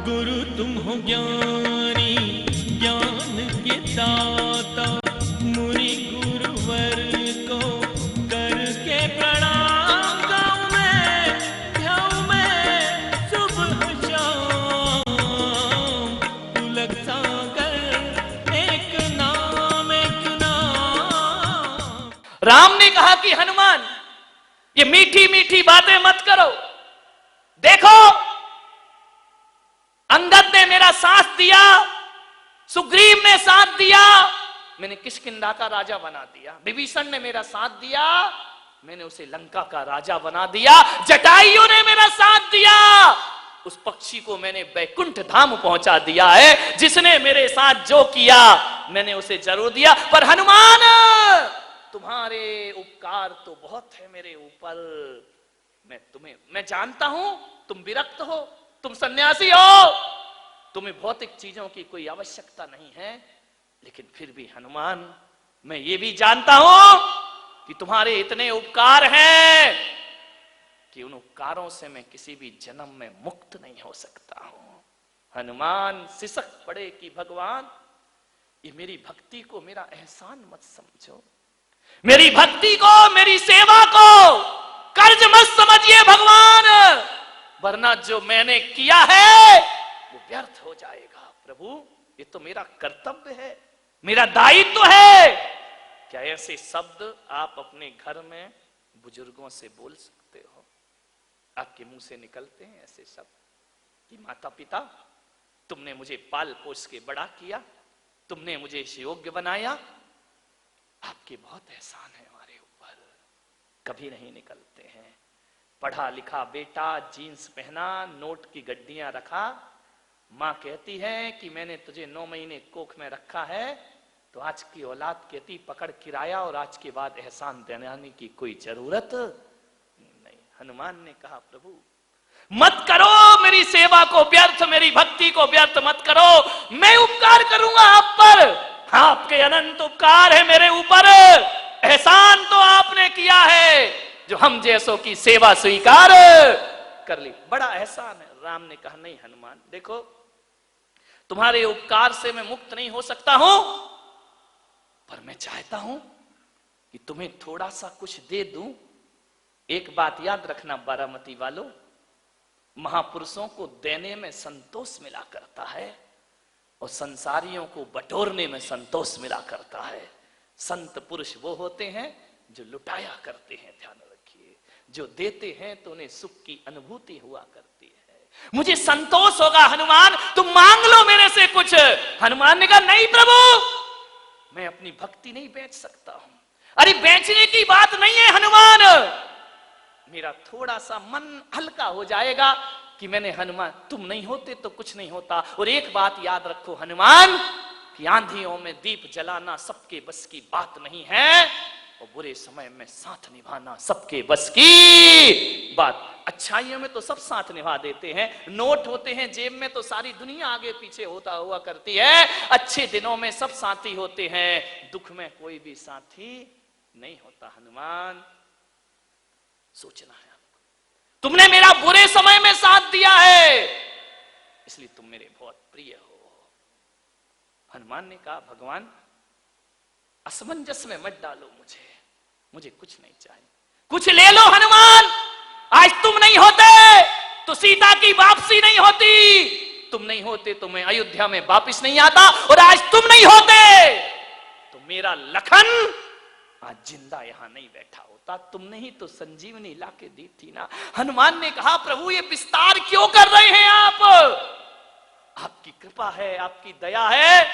गुरु तुम हो ज्ञानी ज्ञान के दाता, मुनि गुरुवर को करके प्रणाम। गाऊं मैं सुबह शाम, तुलक सागर एक नाम एक नाम। राम ने कहा कि हनुमान ये मीठी मीठी बातें मत करो। देखो अंगद ने मेरा साथ दिया, सुग्रीव ने साथ दिया, मैंने किष्किंधा का राजा बना दिया। विभीषण ने मेरा साथ दिया, मैंने उसे लंका का राजा बना दिया। जटायु ने मेरा साथ दिया, उस पक्षी को मैंने बैकुंठ धाम पहुंचा दिया है। जिसने मेरे साथ जो किया मैंने उसे जरूर दिया। पर हनुमान तुम्हारे उपकार तो बहुत है मेरे ऊपर। मैं जानता हूं तुम विरक्त हो, तुम सन्यासी हो, तुम्हें भौतिक चीजों की कोई आवश्यकता नहीं है। लेकिन फिर भी हनुमान मैं ये भी जानता हूं कि तुम्हारे इतने उपकार हैं कि उन उपकारों से मैं किसी भी जन्म में मुक्त नहीं हो सकता हूं। हनुमान सिसक पड़े कि भगवान ये मेरी भक्ति को मेरा एहसान मत समझो, मेरी भक्ति को मेरी सेवा को कर्ज मत समझिए भगवान, वरना जो मैंने किया है वो व्यर्थ हो जाएगा। प्रभु ये तो मेरा कर्तव्य है, मेरा दायित्व है। क्या ऐसे शब्द आप अपने घर में बुजुर्गों से बोल सकते हो? आपके मुंह से निकलते हैं ऐसे शब्द कि माता पिता तुमने मुझे पाल पोस के बड़ा किया, तुमने मुझे इस योग्य बनाया, आपके बहुत एहसान है हमारे ऊपर। कभी नहीं निकलते हैं। पढ़ा लिखा बेटा जीन्स पहना, नोट की गड्डियां रखा, मां कहती है कि मैंने तुझे 9 महीने कोख में रखा है, तो आज की औलाद कहती पकड़ किराया और आज के बाद एहसान देने की कोई जरूरत नहीं। हनुमान ने कहा प्रभु मत करो मेरी सेवा को व्यर्थ, मेरी भक्ति को व्यर्थ मत करो। मैं उपकार करूंगा आप पर, आपके अनंत उपकार है मेरे ऊपर। एहसान तो आपने किया है जो हम जैसों की सेवा स्वीकार कर ली, बड़ा एहसान है। राम ने कहा नहीं हनुमान, देखो तुम्हारे उपकार से मैं मुक्त नहीं हो सकता हूं, पर मैं चाहता हूं कि तुम्हें थोड़ा सा कुछ दे दूं। एक बात याद रखना बारामती वालों, महापुरुषों को देने में संतोष मिला करता है और संसारियों को बटोरने में संतोष मिला करता है। संत पुरुष वो होते हैं जो लुटाया करते हैं, ध्यान रखिए। जो देते हैं तो उन्हें सुख की अनुभूति हुआ करती है। मुझे संतोष होगा हनुमान, तुम मांग लो मेरे से कुछ। हनुमान ने कहा नहीं प्रभु, मैं अपनी भक्ति नहीं बेच सकता हूं। अरे बेचने की बात नहीं है हनुमान, मेरा थोड़ा सा मन हल्का हो जाएगा कि मैंने हनुमान, तुम नहीं होते तो कुछ नहीं होता। और एक बात याद रखो हनुमान कि आंधियों में दीप जलाना सबके बस की बात नहीं है, और बुरे समय में साथ निभाना सबके बस की बात। अच्छाइयों में तो सब साथ निभा देते हैं, नोट होते हैं जेब में तो सारी दुनिया आगे पीछे होता हुआ करती है। अच्छे दिनों में सब साथी होते हैं, दुख में कोई भी साथी नहीं होता। हनुमान सोचना है आपको, तुमने मेरा बुरे समय में साथ दिया है, इसलिए तुम मेरे बहुत प्रिय हो। हनुमान ने कहा भगवान असमंजस में मत डालो मुझे कुछ नहीं चाहिए, कुछ ले लो हनुमान। आज तुम नहीं होते तो सीता की वापसी नहीं होती, तुम नहीं होते तो मैं अयोध्या में वापस नहीं आता, और आज तुम नहीं होते तो मेरा लखन आज जिंदा यहां नहीं बैठा होता। तुमने ही तो संजीवनी लाके दी थी ना। हनुमान ने कहा प्रभु ये विस्तार क्यों कर रहे हैं आप? आपकी कृपा है, आपकी दया है,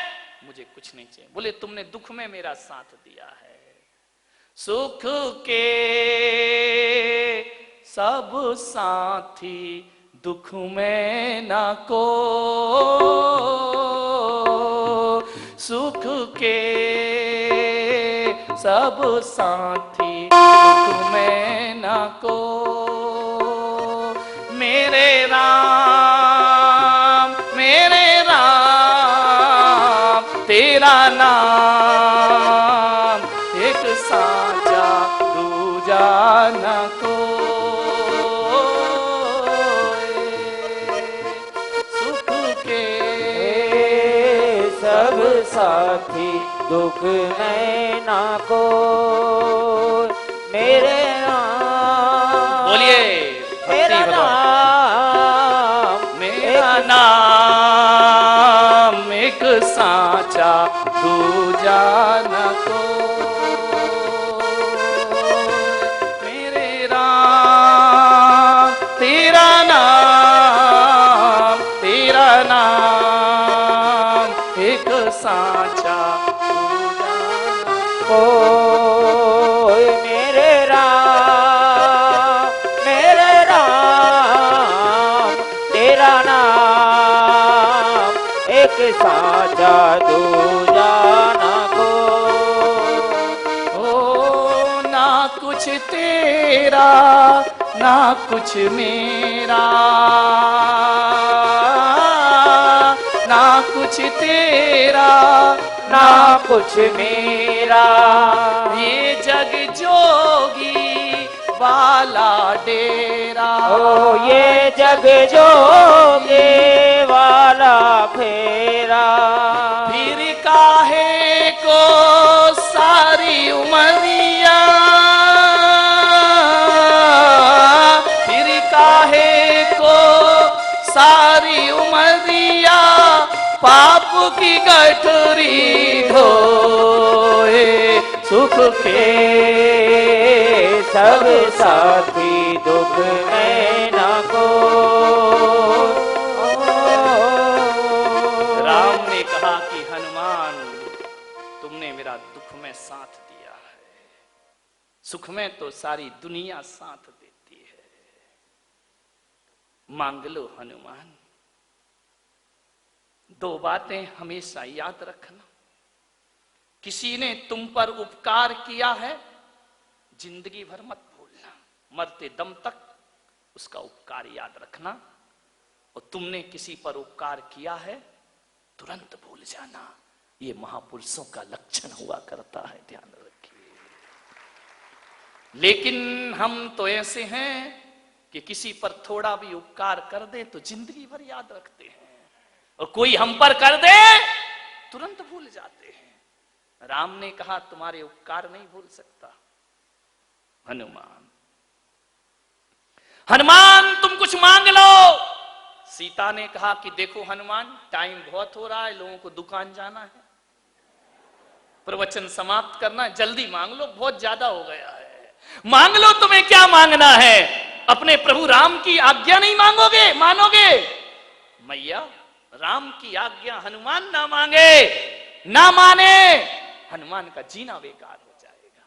मुझे कुछ नहीं चाहिए। बोले तुमने दुख में मेरा साथ दिया है, सुख के सब साथी दुख में ना को, सुख के सब साथी दुख में ना को। मेरे राम तेरा नाम एक साचा दूजा न कोई, सुख साथी दुख में ना कोई, मेरे नाम बोलिए मेरा भक्ति भगवान। नाम मेरा नाम एक साचा दूजा न को, मेरे राम तेरा नाम एक साचा दूजा न कोई, मेरे राम तेरा नाम एक साचा दूजा न कोई। ओ ना कुछ तेरा ना कुछ मेरा, ना कुछ तेरा ना कुछ मेरा, ये जग जोगी वाला डेरा। ओ ये जग जोगे वाला फेरा, फिर काहे को सारी उमरिया, फिर काहे को सारी उमरिया, पाप की गठरी ढोए, सुख के सब साथी दुख में न कोई। राम ने कहा कि हनुमान तुमने मेरा दुख में साथ दिया है, सुख में तो सारी दुनिया साथ देती है, मांग लो हनुमान। दो बातें हमेशा याद रखना, किसी ने तुम पर उपकार किया है जिंदगी भर मत भूलना, मरते दम तक उसका उपकार याद रखना, और तुमने किसी पर उपकार किया है तुरंत भूल जाना, ये महापुरुषों का लक्षण हुआ करता है, ध्यान रखिए। लेकिन हम तो ऐसे हैं कि किसी पर थोड़ा भी उपकार कर दे तो जिंदगी भर याद रखते हैं, और कोई हम पर कर दे तुरंत भूल जाते हैं। राम ने कहा तुम्हारे उपकार नहीं भूल सकता। हनुमान तुम कुछ मांग लो। सीता ने कहा कि देखो हनुमान टाइम बहुत हो रहा है, लोगों को दुकान जाना है, प्रवचन समाप्त करना है, जल्दी मांग लो, बहुत ज्यादा हो गया है। मांग लो, तुम्हें क्या मांगना है? अपने प्रभु राम की आज्ञा नहीं मांगोगे, मानोगे? मैया राम की आज्ञा हनुमान ना मांगे, ना माने, हनुमान का जीना बेकार हो जाएगा।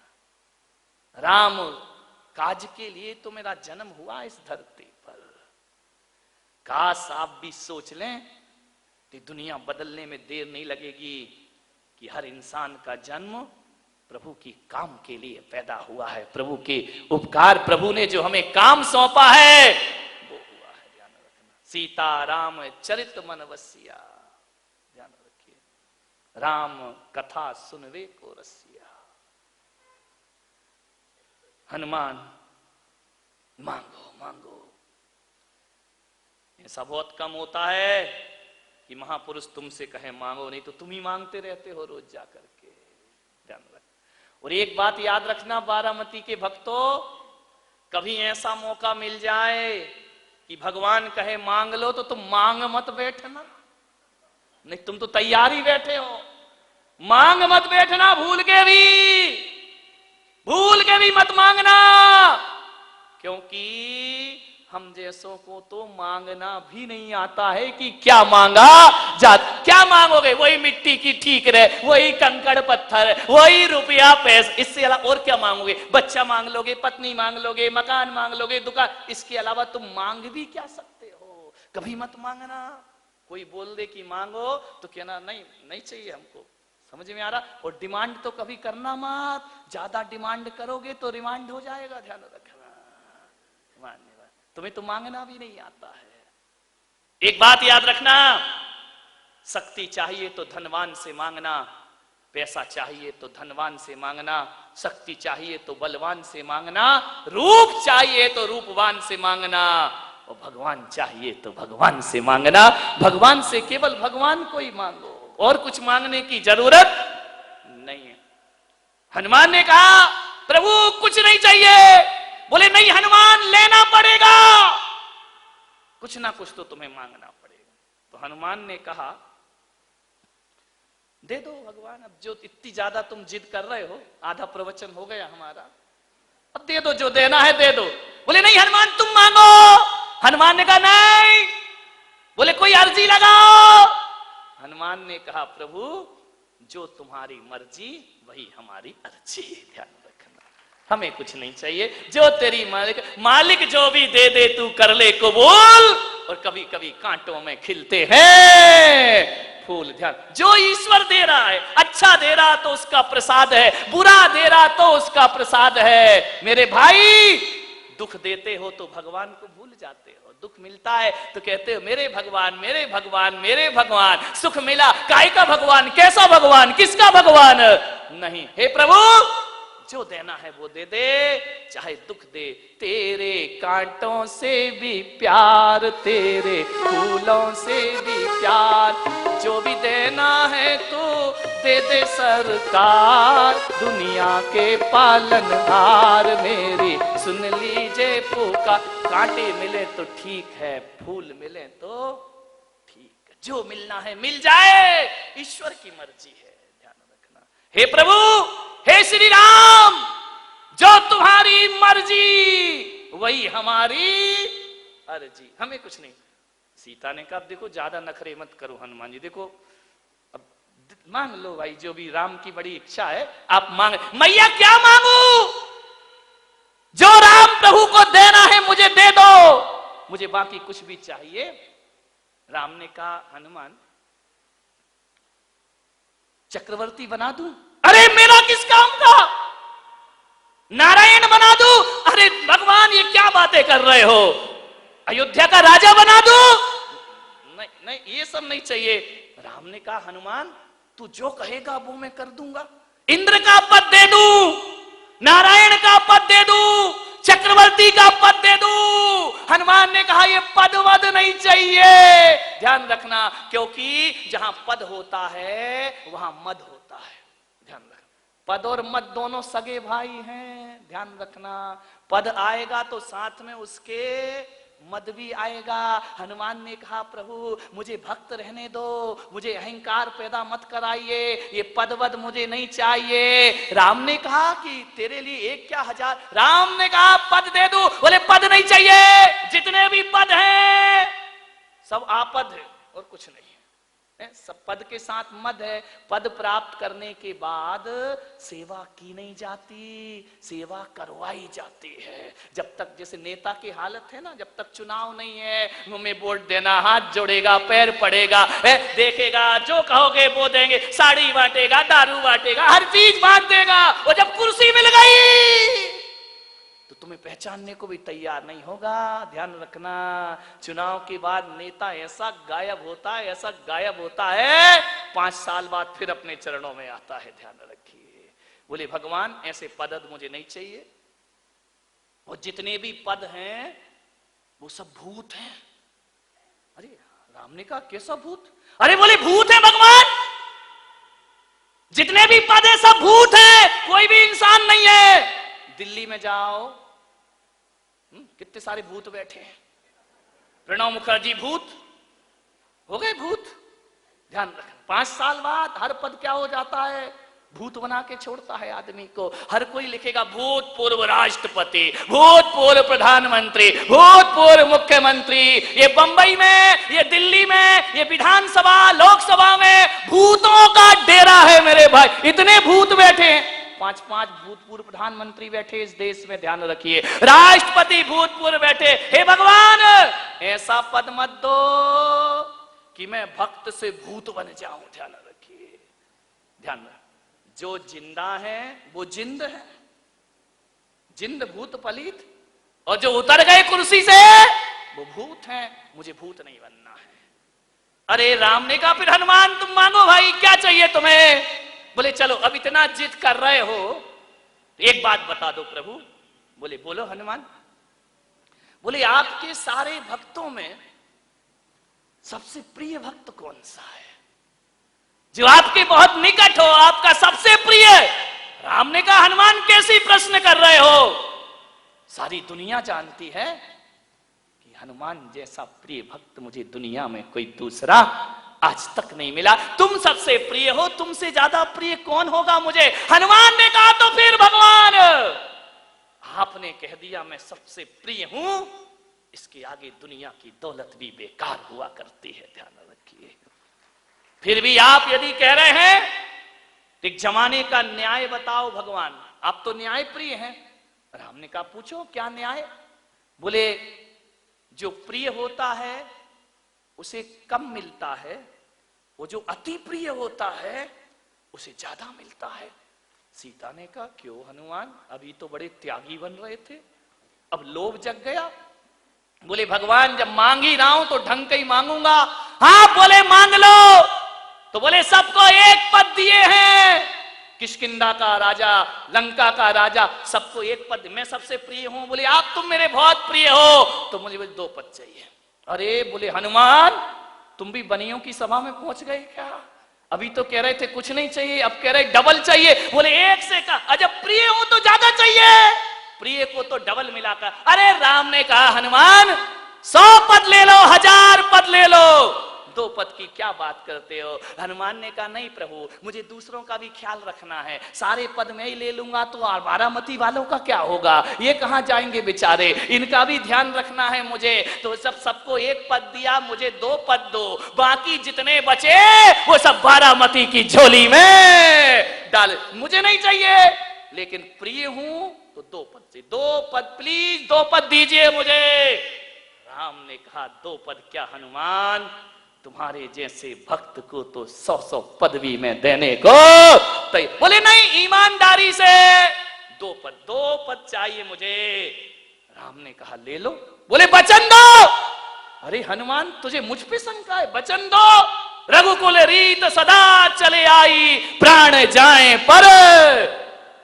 राम काज के लिए तो मेरा जन्म हुआ इस धरती पर। काश आप भी सोच लें कि दुनिया बदलने में देर नहीं लगेगी, कि हर इंसान का जन्म प्रभु की काम के लिए पैदा हुआ है, प्रभु के उपकार, प्रभु ने जो हमें काम सौंपा है वो हुआ है, ध्यान रखना। सीता राम चरित मन वसिया, ध्यान रखिए, राम कथा सुनवे को रसिया। हनुमान मांगो मांगो। ऐसा बहुत कम होता है कि महापुरुष तुमसे कहे मांगो, नहीं तो तुम ही मांगते रहते हो रोज जा करके, ध्यान रख। और एक बात याद रखना बारामती के भक्तों, कभी ऐसा मौका मिल जाए कि भगवान कहे मांग लो तो तुम मांग मत बैठना, नहीं तुम तो तैयार ही बैठे हो, मांग मत बैठना, भूल के भी मत मांगना, क्योंकि हम जैसों को तो मांगना भी नहीं आता है कि क्या मांगा जा, क्या मांगोगे? वही मिट्टी की ठीक रहे, वही कंकड़ पत्थर, वही रुपया पैसा, इससे अलावा और क्या मांगोगे? बच्चा मांग लोगे, पत्नी मांग लोगे, मकान मांग लोगे, दुकान, इसके अलावा तुम मांग भी क्या सकते हो? कभी मत मांगना। कोई बोल दे कि मांगो तो कहना नहीं नहीं चाहिए हमको, समझ में आ रहा? और डिमांड तो कभी करना मत, ज्यादा डिमांड करोगे तो रिमांड हो जाएगा, ध्यान रखना। तुम्हें तो मांगना भी नहीं आता है। एक बात याद रखना, शक्ति चाहिए तो धनवान से मांगना, पैसा चाहिए तो धनवान से मांगना, शक्ति चाहिए तो बलवान से मांगना, रूप चाहिए तो रूपवान से मांगना, और भगवान चाहिए तो भगवान से मांगना। भगवान से केवल भगवान को ही मांगो। और कुछ मांगने की जरूरत नहीं है। हनुमान ने कहा प्रभु कुछ नहीं चाहिए। बोले नहीं हनुमान, लेना पड़ेगा, कुछ ना कुछ तो तुम्हें मांगना पड़ेगा। तो हनुमान ने कहा दे दो भगवान, अब जो इतनी ज्यादा तुम जिद कर रहे हो, आधा प्रवचन हो गया हमारा, अब दे दो, जो देना है दे दो। बोले नहीं हनुमान तुम मांगो। हनुमान ने कहा नहीं। बोले कोई अर्जी लगाओ। हनुमान ने कहा प्रभु जो तुम्हारी मर्जी वही हमारी अर्जी। ध्यान रखना, हमें कुछ नहीं चाहिए, जो तेरी मालिक जो भी दे दे तू कर ले कबूल। और कभी कभी कांटों में खिलते हैं फूल। ध्यान, जो ईश्वर दे रहा है, अच्छा दे रहा तो उसका प्रसाद है, बुरा दे रहा तो उसका प्रसाद है। मेरे भाई दुख देते हो तो भगवान को भूल जाते हो, दुख मिलता है तो कहते हो मेरे भगवान मेरे भगवान मेरे भगवान। सुख मिला, काय का भगवान, कैसा भगवान, किसका भगवान नहीं। हे प्रभु जो देना है वो दे दे, चाहे दुख दे। तेरे कांटों से भी प्यार, तेरे फूलों से भी प्यार, जो भी देना है तो दे दे सरकार। दुनिया के पालनहार मेरी सुन लीजिए पुकार। कांटे मिले तो ठीक है, फूल मिले तो ठीक है, जो मिलना है मिल जाए, ईश्वर की मर्जी है। ध्यान रखना। हे प्रभु, हे श्री राम, जो तुम्हारी मर्जी वही हमारी अर्जी, हमें कुछ नहीं। सीता ने कहा देखो ज्यादा नखरे मत करो हनुमान जी, देखो अब मांग लो भाई, जो भी राम की बड़ी इच्छा है आप मांग। मैया क्या मांगू, जो राम प्रभु को देना है मुझे दे दो, मुझे बाकी कुछ भी चाहिए। राम ने कहा हनुमान चक्रवर्ती बना दूं? अरे मेरा किस काम का, नारायण बना दूं? अरे भगवान ये क्या बातें कर रहे हो, अयोध्या का राजा बना दूं? नहीं नहीं, ये सब नहीं चाहिए। राम ने कहा हनुमान तू जो कहेगा वो मैं कर दूंगा। इंद्र का पद दे दूं, नारायण का पद दे दूं, चक्रवर्ती का पद दे दूं। हनुमान ने कहा ये पद वद नहीं चाहिए। ध्यान रखना, क्योंकि जहां पद होता है वहां मद होता है। ध्यान रखना, पद और मद दोनों सगे भाई हैं। ध्यान रखना, पद आएगा तो साथ में उसके मद भी आएगा। हनुमान ने कहा प्रभु मुझे भक्त रहने दो, मुझे अहंकार पैदा मत कराइए, ये पद वद मुझे नहीं चाहिए। राम ने कहा कि तेरे लिए एक क्या हजार। राम ने कहा पद दे दूं? बोले पद नहीं चाहिए, जितने भी पद हैं सब आपद है और कुछ नहीं है, सब पद के साथ मद है। पद प्राप्त करने के बाद सेवा की नहीं जाती, सेवा करवाई जाती है। जब तक जैसे नेता की हालत है ना, जब तक चुनाव नहीं है, मुंह में वोट देना, हाथ जोड़ेगा, पैर पड़ेगा, देखेगा, जो कहोगे वो देंगे, साड़ी बांटेगा, दारू बांटेगा, हर चीज बांट देगा। और जब कुर्सी मिल गई तो तुम्हें पहचानने को भी तैयार नहीं होगा। ध्यान रखना, चुनाव के बाद नेता ऐसा गायब होता है, ऐसा गायब होता है, 5 साल बाद फिर अपने चरणों में आता है। ध्यान रखिए। बोले भगवान ऐसे पद मुझे नहीं चाहिए, और जितने भी पद हैं वो सब भूत हैं। अरे राम ने कहा कैसा भूत? अरे बोले भूत है भगवान, जितने भी पद है सब भूत है, कोई भी इंसान नहीं है। दिल्ली में जाओ, कितने सारे भूत बैठे हैं। प्रणब मुखर्जी भूत हो गए, भूत। ध्यान रखना, 5 साल बाद हर पद क्या हो जाता है, भूत बना के छोड़ता है आदमी को। हर कोई लिखेगा भूतपूर्व राष्ट्रपति, भूतपूर्व प्रधानमंत्री, भूतपूर्व मुख्यमंत्री। ये बंबई में, ये दिल्ली में, ये विधानसभा लोकसभा में भूतों का डेरा है मेरे भाई। इतने भूत बैठे हैं, 5-5 भूतपूर्व प्रधानमंत्री बैठे इस देश में। ध्यान रखिए, राष्ट्रपति भूतपूर्व बैठे। हे भगवान ऐसा पद मत दो कि मैं भक्त से भूत बन जाऊं। ध्यान रखिए, ध्यान रख, जो जिंदा है वो जिंद है, जिंद भूत पलित, और जो उतर गए कुर्सी से वो भूत हैं। मुझे भूत नहीं बनना है। अरे राम ने कहा फिर हनुमान तुम मांगो भाई, क्या चाहिए तुम्हें? बोले चलो अब इतना जिद कर रहे हो तो एक बात बता दो प्रभु। बोले बोलो हनुमान। बोले आपके सारे भक्तों में सबसे प्रिय भक्त कौन सा है? जो आपके बहुत निकट हो, आपका सबसे प्रिय। राम ने कहा हनुमान कैसी प्रश्न कर रहे हो? सारी दुनिया जानती है कि हनुमान जैसा प्रिय भक्त मुझे दुनिया में कोई दूसरा आज तक नहीं मिला। तुम सबसे प्रिय हो, तुमसे ज्यादा प्रिय कौन होगा मुझे? हनुमान ने कहा तो फिर भगवान आपने कह दिया मैं सबसे प्रिय हूं, इसके आगे दुनिया की दौलत भी बेकार हुआ करती है, ध्यान रखिए। फिर भी आप यदि कह रहे हैं एक जमाने का न्याय बताओ भगवान, आप तो न्याय प्रिय हैं। राम ने कहा पूछो क्या न्याय? बोले जो प्रिय होता है उसे कम मिलता है, वो जो अति प्रिय होता है उसे ज्यादा मिलता है। सीता ने कहा क्यों हनुमान, अभी तो बड़े त्यागी बन रहे थे, अब लोभ जग गया? बोले भगवान जब मांग ही रहा हूं तो ढंग का ही मांगूंगा। हाँ बोले मांग लो। तो बोले सबको एक पद दिए हैं, किष्किंधा का राजा, लंका का राजा, सबको एक पद। मैं सबसे प्रिय हूं, बोले आप तुम मेरे बहुत प्रिय हो, तो मुझे 2 पद चाहिए। अरे बोले हनुमान तुम भी बनियों की सभा में पहुंच गए क्या? अभी तो कह रहे थे कुछ नहीं चाहिए, अब कह रहे डबल चाहिए। बोले एक से का, अजब प्रिय हो तो ज्यादा चाहिए, प्रिय को तो डबल मिलाकर। अरे राम ने कहा हनुमान 100 पद ले लो, 1000 पद ले लो, 2 पद की क्या बात करते हो? हनुमान ने कहा नहीं प्रभु, मुझे दूसरों का भी ख्याल रखना है, सारे पद मैं ही ले लूंगा तो बारामती वालों का क्या होगा, ये कहां जाएंगे बेचारे, इनका भी ध्यान रखना है मुझे। तो सबको 1 पद दिया, मुझे 2 पद दो, बाकी जितने बचे वो सब बारामती की झोली में डाल, मुझे नहीं चाहिए, लेकिन प्रिय हूं तो 2 पद से 2 पद प्लीज, 2 पद दीजिए मुझे। राम ने कहा 2 पद क्या हनुमान, तुम्हारे जैसे भक्त को तो 100 पद भी मैं देने को। बोले नहीं ईमानदारी से 2 पद चाहिए मुझे। राम ने कहा ले लो। बोले वचन दो। अरे हनुमान तुझे मुझ पे शंका है, वचन दो। रघुकुल रीत सदा चले आई, प्राण जाए पर।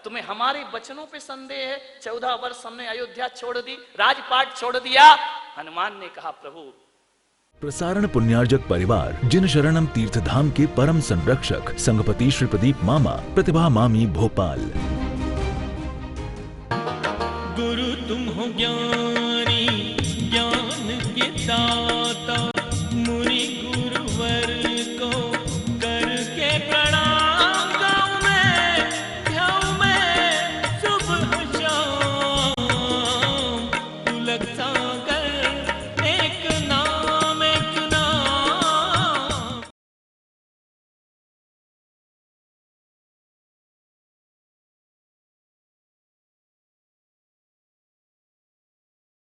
तुम्हें हमारे वचनों पे संदेह है? 14 वर्ष हमने अयोध्या छोड़ दी, राजपाट छोड़ दिया। हनुमान ने कहा प्रभु। प्रसारण पुण्यार्जक परिवार जिन शरणम तीर्थ धाम के परम संरक्षक संघपति श्री प्रदीप मामा, प्रतिभा मामी भोपाल। गुरु तुम हो ज्ञान